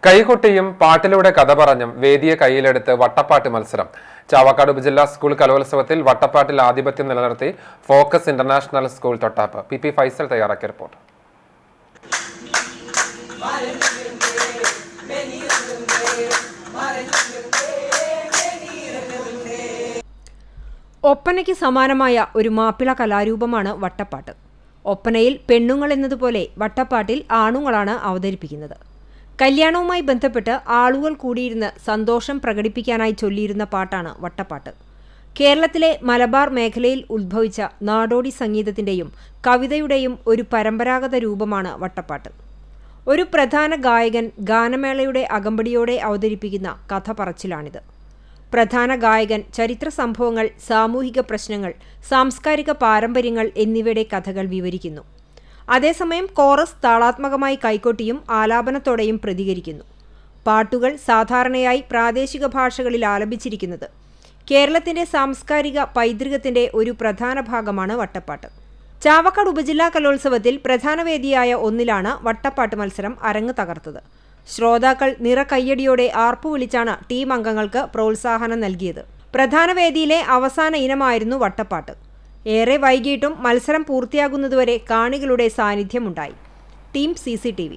കൈകൊട്ടിയും പാട്ടിലൂടെ കഥ പറഞ്ഞും വേദിയെ കയ്യിലെടുത്ത് വട്ടപ്പാട്ട് മത്സരം. ചാവക്കാട് ഉപജില്ലാ സ്കൂൾ കലോത്സവത്തിൽ വട്ടപ്പാട്ടിൽ ആധിപത്യം നിലനിർത്തി focus international school Thottap. P Faisal തയ്യാറാക്കിയ റിപ്പോർട്ട്. ഒപ്പനയ്ക്ക് സമാനമായ ഒരു മാപ്പിള കലാരൂപമാണ് വട്ടപ്പാട്ട്. ഒപ്പനയിൽ പെണ്ണുങ്ങൾ എന്നതുപോലെ വട്ടപ്പാട്ടിൽ ആണുങ്ങളാണ് അവതരിപ്പിക്കുന്നത്. കല്യാണവുമായി ബന്ധപ്പെട്ട് ആളുകൾ കൂടിയിരുന്ന് സന്തോഷം പ്രകടിപ്പിക്കാനായി ചൊല്ലിയിരുന്ന പാട്ടാണ് വട്ടപ്പാട്ട്. കേരളത്തിലെ മലബാർ മേഖലയിൽ ഉദ്ഭവിച്ച നാടോടി സംഗീതത്തിൻ്റെയും കവിതയുടെയും ഒരു പരമ്പരാഗത രൂപമാണ് വട്ടപ്പാട്ട്. ഒരു പ്രധാന ഗായകൻ ഗാനമേളയുടെ അകമ്പടിയോടെ അവതരിപ്പിക്കുന്ന കഥ പറച്ചിലാണിത്. പ്രധാന ഗായകൻ ചരിത്ര സംഭവങ്ങൾ, സാമൂഹിക പ്രശ്നങ്ങൾ, സാംസ്കാരിക പാരമ്പര്യങ്ങൾ എന്നിവയുടെ കഥകൾ വിവരിക്കുന്നു. അതേസമയം കോറസ് താളാത്മകമായി കൈകൊട്ടിയും ആലാപനത്തോടെയും പ്രതികരിക്കുന്നു. പാട്ടുകൾ സാധാരണയായി പ്രാദേശിക ഭാഷകളിൽ ആലപിച്ചിരിക്കുന്നത്. കേരളത്തിൻ്റെ സാംസ്കാരിക പൈതൃകത്തിൻ്റെ ഒരു പ്രധാന ഭാഗമാണ് വട്ടപ്പാട്ട്. ചാവക്കാട് ഉപജില്ലാ കലോത്സവത്തിൽ പ്രധാന വേദിയായ ഒന്നിലാണ് വട്ടപ്പാട്ട് മത്സരം അരങ്ങ് തകർത്തത്. ശ്രോതാക്കൾ നിറകയ്യടിയോടെ ആർപ്പു വിളിച്ചാണ് ടീം അംഗങ്ങൾക്ക് പ്രോത്സാഹനം നൽകിയത്. പ്രധാന വേദിയിലെ അവസാന ഇനമായിരുന്നു വട്ടപ്പാട്ട്. ഏറെ വൈകിട്ടും മത്സരം പൂർത്തിയാകുന്നതുവരെ കാണികളുടെ സാന്നിധ്യമുണ്ടായി. Team CCTV.